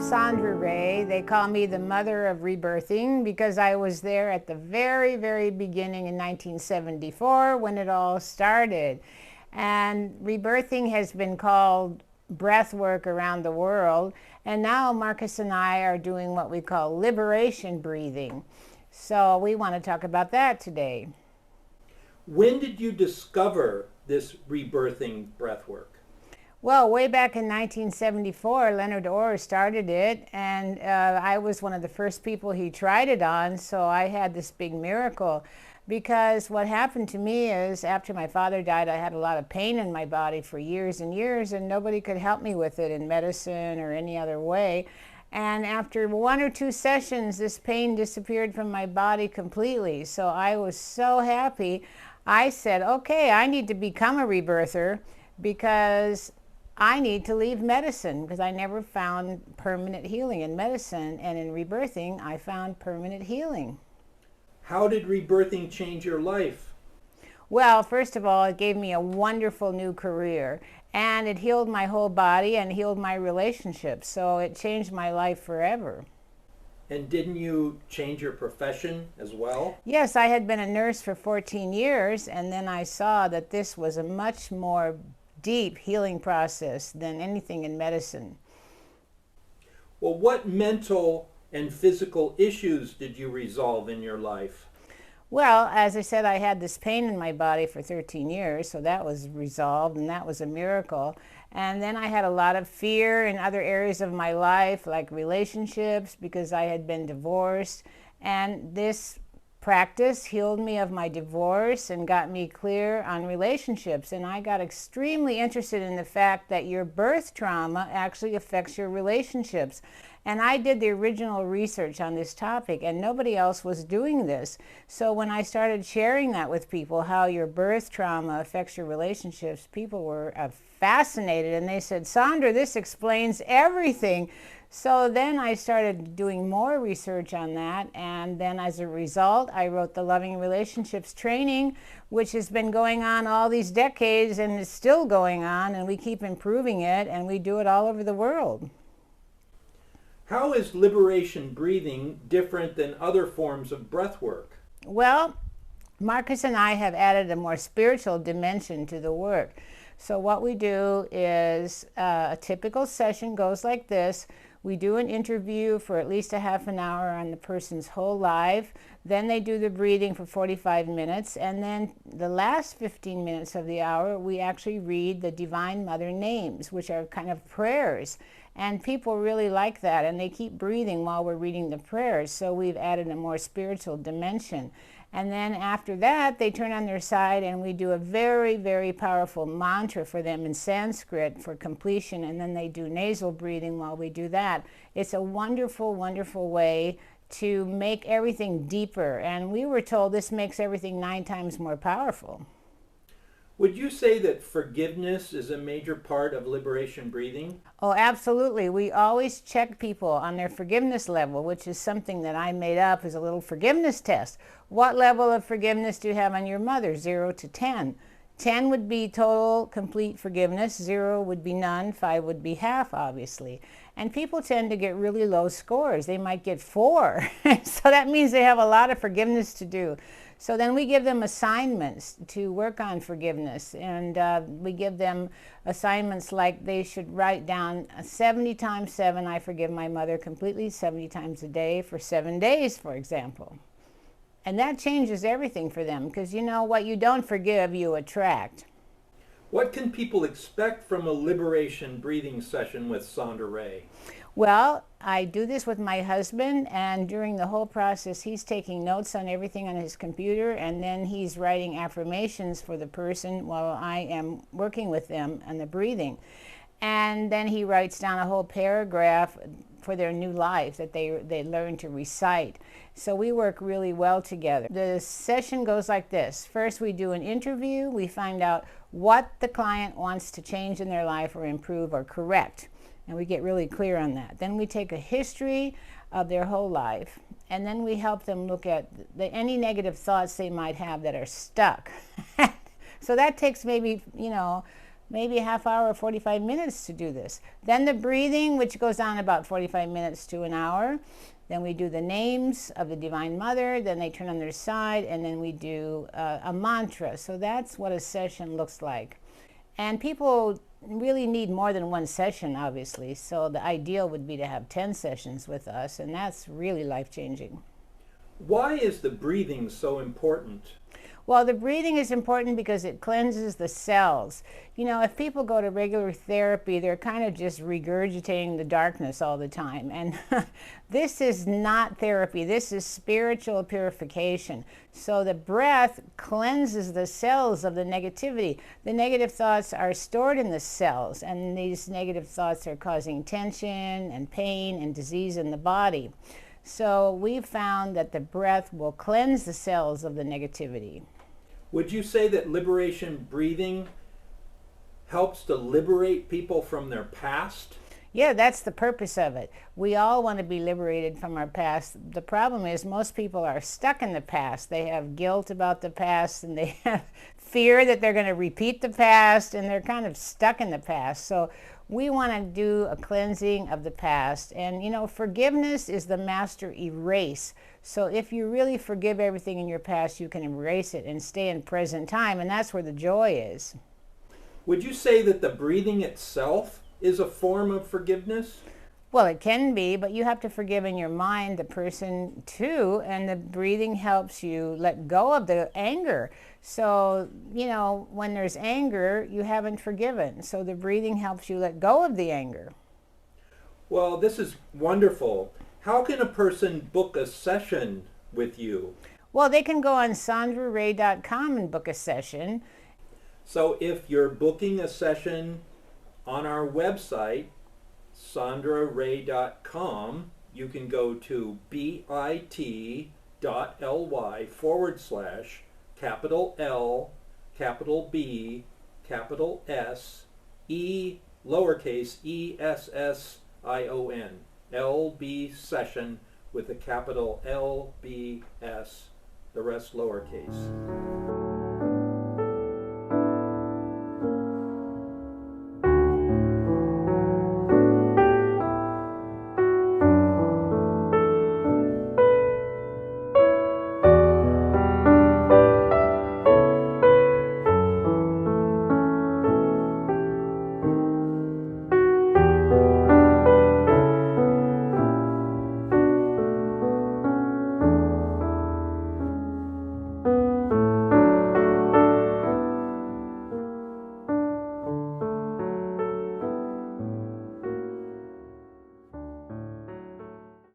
Sandra Ray. They call me the mother of rebirthing because I was there at the very, very beginning in 1974 when it all started. And rebirthing has been called breath work around the world. And now Marcus and I are doing what we call liberation breathing. So we want to talk about that today. When did you discover this rebirthing breath work? Well, way back in 1974, Leonard Orr started it, and I was one of the first people he tried it on, so I had this big miracle. Because what happened to me is, after my father died, I had a lot of pain in my body for years and years, and nobody could help me with it in medicine or any other way. And after 1 or 2 sessions, this pain disappeared from my body completely. So I was so happy. I said, okay, I need to become a rebirther because I need to leave medicine, because I never found permanent healing in medicine, and in rebirthing I found permanent healing. How did rebirthing change your life? Well, first of all, it gave me a wonderful new career, and it healed my whole body and healed my relationships, so it changed my life forever. And didn't you change your profession as well? Yes, I had been a nurse for 14 years, and then I saw that this was a much more deep healing process than anything in medicine. Well, what mental and physical issues did you resolve in your life? Well, as I said, I had this pain in my body for 13 years, so that was resolved, and that was a miracle. And then I had a lot of fear in other areas of my life, like relationships, because I had been divorced. And this practice healed me of my divorce and got me clear on relationships. And I got extremely interested in the fact that your birth trauma actually affects your relationships. And I did the original research on this topic, and nobody else was doing this. So when I started sharing that with people, how your birth trauma affects your relationships, people were fascinated, and they said, Sandra, this explains everything. So then I started doing more research on that, and then as a result, I wrote the Loving Relationships Training, which has been going on all these decades and is still going on, and we keep improving it, and we do it all over the world. How is liberation breathing different than other forms of breath work? Well, Marcus and I have added a more spiritual dimension to the work. So what we do is a typical session goes like this. We do an interview for at least a half an hour on the person's whole life. Then they do the breathing for 45 minutes. And then the last 15 minutes of the hour, we actually read the Divine Mother names, which are kind of prayers. And people really like that, and they keep breathing while we're reading the prayers, so we've added a more spiritual dimension. And then after that, they turn on their side, and we do a very, very powerful mantra for them in Sanskrit for completion, and then they do nasal breathing while we do that. It's a wonderful, wonderful way to make everything deeper, and we were told this makes everything 9 times more powerful. Would you say that forgiveness is a major part of liberation breathing? Oh, absolutely. We always check people on their forgiveness level, which is something that I made up as a little forgiveness test. What level of forgiveness do you have on your mother? 0 to 10. 10 would be total, complete forgiveness. 0 would be none. 5 would be half, obviously. And people tend to get really low scores. They might get 4. So that means they have a lot of forgiveness to do. So then we give them assignments to work on forgiveness, and we give them assignments like they should write down 70 times 7, I forgive my mother completely, 70 times a day for 7 days, for example. And that changes everything for them, because you know what you don't forgive, you attract. What can people expect from a liberation breathing session with Sandra Ray? Well, I do this with my husband, and during the whole process, he's taking notes on everything on his computer, and then he's writing affirmations for the person while I am working with them on the breathing. And then he writes down a whole paragraph for their new life that they learn to recite. So we work really well together. The session goes like this. First, we do an interview. We find out what the client wants to change in their life or improve or correct. And we get really clear on that. Then we take a history of their whole life, and then we help them look at any negative thoughts they might have that are stuck. So that takes maybe, maybe a half hour or 45 minutes to do this. Then the breathing, which goes on about 45 minutes to an hour. Then we do the names of the Divine Mother. Then they turn on their side, and then we do a mantra. So that's what a session looks like. And people really need more than one session, obviously. So the ideal would be to have 10 sessions with us, and that's really life-changing. Why is the breathing so important? Well, the breathing is important because it cleanses the cells. You know, if people go to regular therapy, they're kind of just regurgitating the darkness all the time. And this is not therapy. This is spiritual purification. So the breath cleanses the cells of the negativity. The negative thoughts are stored in the cells, and these negative thoughts are causing tension and pain and disease in the body. So we've found that the breath will cleanse the cells of the negativity. Would you say that liberation breathing helps to liberate people from their past? Yeah, that's the purpose of it. We all want to be liberated from our past. The problem is most people are stuck in the past. They have guilt about the past, and they have fear that they're going to repeat the past, and they're kind of stuck in the past. So we want to do a cleansing of the past. And, you know, forgiveness is the master erase. So if you really forgive everything in your past, you can erase it and stay in present time. And that's where the joy is. Would you say that the breathing itself is a form of forgiveness? Well, it can be, but you have to forgive in your mind the person too, and the breathing helps you let go of the anger. So, you know, when there's anger, you haven't forgiven. So the breathing helps you let go of the anger. Well, this is wonderful. How can a person book a session with you? Well, they can go on sandraray.com and book a session. So if you're booking a session on our website, sandraray.com, you can go to bit.ly/L, B, S, E, lowercase ESSION, LB session with a capital LBS, the rest lowercase.